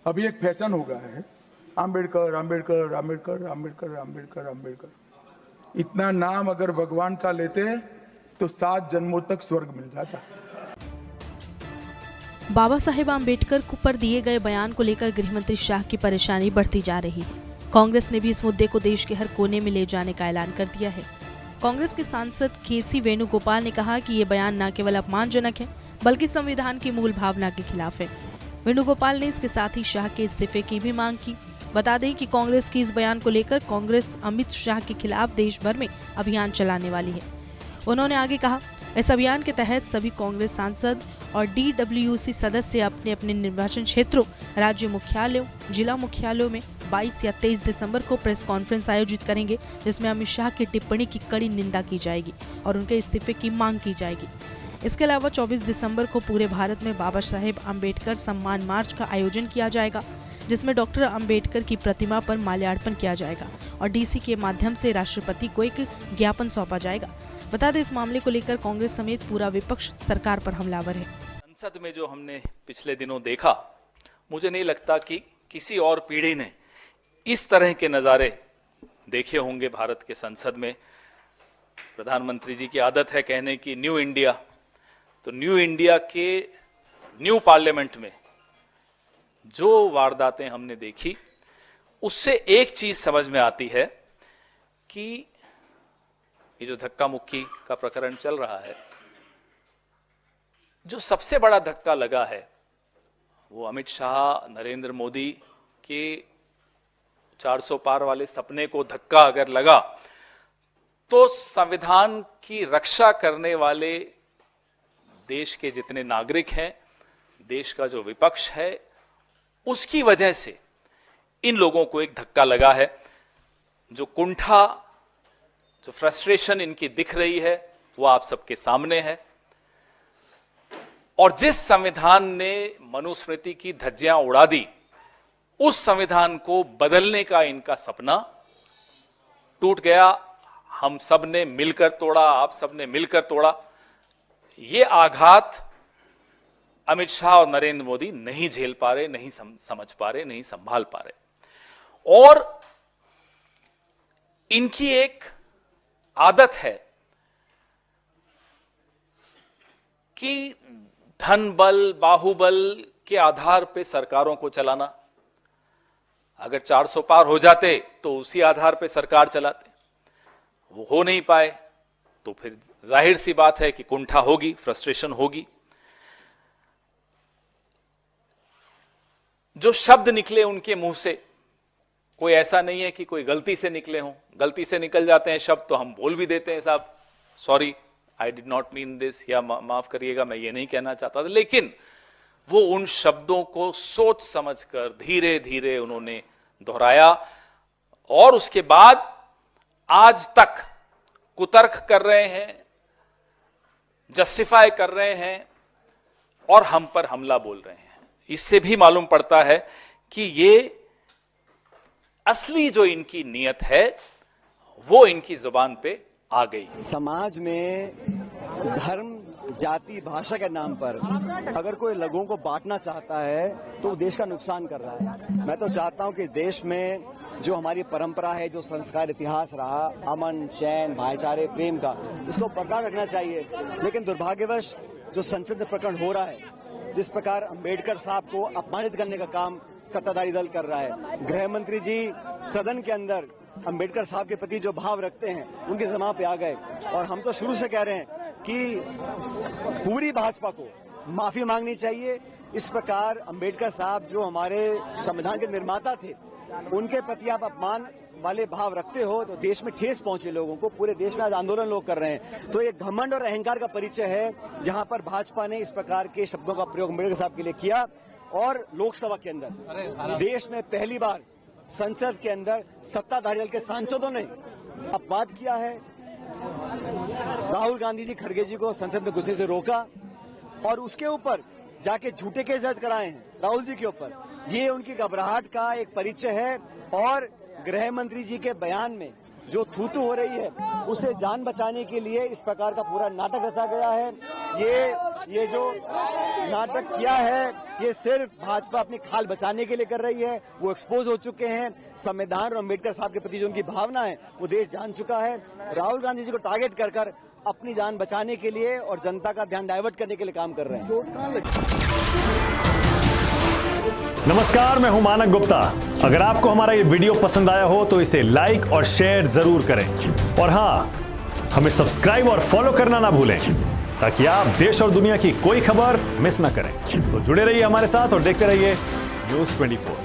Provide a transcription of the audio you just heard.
अभी एक फैशन हो गया है, आम्बेडकर आम्बेडकर आम्बेडकर आम्बेडकर आम्बेडकर आम्बेडकर। इतना नाम अगर भगवान का लेते हैं तो 7 जन्मों तक स्वर्ग मिल जाता। बाबा साहेब आम्बेडकर पर दिए गए बयान को लेकर गृहमंत्री शाह की परेशानी बढ़ती जा रही है। कांग्रेस ने भी इस मुद्दे को देश के हर कोने में ले जाने का ऐलान कर दिया है। कांग्रेस के सांसद केसी वेणुगोपाल ने कहा कि ये बयान न केवल अपमानजनक है बल्कि संविधान की मूल भावना के खिलाफ है। वेणुगोपाल ने इसके साथ ही शाह के इस्तीफे की भी मांग की। बता दें कि कांग्रेस की इस बयान को लेकर कांग्रेस अमित शाह के खिलाफ देश भर में अभियान चलाने वाली है। उन्होंने आगे कहा, इस अभियान के तहत सभी कांग्रेस सांसद और DWC सदस्य अपने अपने निर्वाचन क्षेत्रों, राज्य मुख्यालयों, जिला मुख्यालयों में 22 या 23 दिसंबर को प्रेस कॉन्फ्रेंस आयोजित करेंगे, जिसमें अमित शाह की टिप्पणी की कड़ी निंदा की जाएगी और उनके इस्तीफे की मांग की जाएगी। इसके अलावा 24 दिसंबर को पूरे भारत में बाबा साहेब आम्बेडकर सम्मान मार्च का आयोजन किया जाएगा, जिसमें डॉक्टर आम्बेडकर की प्रतिमा पर माल्यार्पण किया जाएगा और DC के माध्यम से राष्ट्रपति को एक ज्ञापन सौंपा जाएगा। बता दें, इस मामले को लेकर कांग्रेस समेत पूरा विपक्ष सरकार पर हमलावर है। संसद में जो हमने पिछले दिनों देखा, मुझे नहीं लगता कि किसी और पीढ़ी ने इस तरह के नज़ारे देखे होंगे भारत के संसद में। प्रधानमंत्री जी की आदत है कहने की न्यू इंडिया, तो न्यू इंडिया के न्यू पार्लियामेंट में जो वारदातें हमने देखी, उससे एक चीज समझ में आती है कि ये जो धक्का मुक्की का प्रकरण चल रहा है, जो सबसे बड़ा धक्का लगा है वो अमित शाह, नरेंद्र मोदी के 400 पार वाले सपने को धक्का अगर लगा तो संविधान की रक्षा करने वाले देश के जितने नागरिक हैं, देश का जो विपक्ष है, उसकी वजह से इन लोगों को एक धक्का लगा है। जो कुंठा, जो फ्रस्ट्रेशन इनकी दिख रही है वो आप सबके सामने है। और जिस संविधान ने मनुस्मृति की धज्जियां उड़ा दी, उस संविधान को बदलने का इनका सपना टूट गया। हम सब ने मिलकर तोड़ा, आप सब ने मिलकर तोड़ा। ये आघात अमित शाह और नरेंद्र मोदी नहीं झेल पा रहे, नहीं समझ पा रहे, नहीं संभाल पा रहे। और इनकी एक आदत है कि धन बल, बाहुबल के आधार पे सरकारों को चलाना। अगर 400 पार हो जाते तो उसी आधार पे सरकार चलाते, वो हो नहीं पाए तो फिर जाहिर सी बात है कि कुंठा होगी, फ्रस्ट्रेशन होगी। जो शब्द निकले उनके मुंह से, कोई ऐसा नहीं है कि कोई गलती से निकले हों। गलती से निकल जाते हैं शब्द तो हम बोल भी देते हैं, साहब sorry, I did not mean this, या माफ करिएगा, मैं ये नहीं कहना चाहता था। लेकिन वो उन शब्दों को सोच समझकर धीरे धीरे उन्होंने दोहराया और उसके बाद आज तक कुतर्क कर रहे हैं, जस्टिफाई कर रहे हैं और हम पर हमला बोल रहे हैं। इससे भी मालूम पड़ता है कि ये असली जो इनकी नीयत है वो इनकी जुबान पे आ गई। समाज में धर्म, जाति, भाषा के नाम पर अगर कोई लोगों को बांटना चाहता है तो देश का नुकसान कर रहा है। मैं तो चाहता हूं कि देश में जो हमारी परंपरा है, जो संस्कार, इतिहास रहा, अमन, चैन, भाईचारे, प्रेम का, उसको बरकरार रखना चाहिए। लेकिन दुर्भाग्यवश जो संसद में प्रकरण हो रहा है, जिस प्रकार अंबेडकर साहब को अपमानित करने का काम सत्ताधारी दल कर रहा है, गृह मंत्री जी सदन के अंदर अंबेडकर साहब के प्रति जो भाव रखते हैं उनके जमा पे आ गए। और हम तो शुरू से कह रहे हैं कि पूरी भाजपा को माफी मांगनी चाहिए। इस प्रकार अंबेडकर साहब जो हमारे संविधान के निर्माता थे, उनके प्रति आप अपमान वाले भाव रखते हो तो देश में ठेस पहुंचे लोगों को। पूरे देश में आज आंदोलन लोग कर रहे हैं, तो ये घमंड और अहंकार का परिचय है जहां पर भाजपा ने इस प्रकार के शब्दों का प्रयोग अंबेडकर साहब के लिए किया। और लोकसभा के अंदर देश में पहली बार संसद के अंदर सत्ताधारी दल के सांसदों ने अपवाद किया है। राहुल गांधी जी खड़गे जी को संसद में घुसने से रोका और उसके ऊपर जाके झूठे केस दर्ज कराए हैं राहुल जी के ऊपर। ये उनकी घबराहट का एक परिचय है। और गृह मंत्री जी के बयान में जो थूथू हो रही है उसे जान बचाने के लिए इस प्रकार का पूरा नाटक रचा गया है। ये जो नाटक किया है ये सिर्फ भाजपा अपनी खाल बचाने के लिए कर रही है। वो एक्सपोज हो चुके हैं। संविधान और अम्बेडकर साहब के प्रति जो उनकी भावना है वो देश जान चुका है। राहुल गांधी जी को टारगेट कर अपनी जान बचाने के लिए और जनता का ध्यान डाइवर्ट करने के लिए काम कर रहे हैं। नमस्कार, मैं हूं मानक गुप्ता। अगर आपको हमारा ये वीडियो पसंद आया हो तो इसे लाइक और शेयर जरूर करें और हाँ, हमें सब्सक्राइब और फॉलो करना ना भूलें ताकि आप देश और दुनिया की कोई खबर मिस ना करें। तो जुड़े रहिए हमारे साथ और देखते रहिए न्यूज़ 24।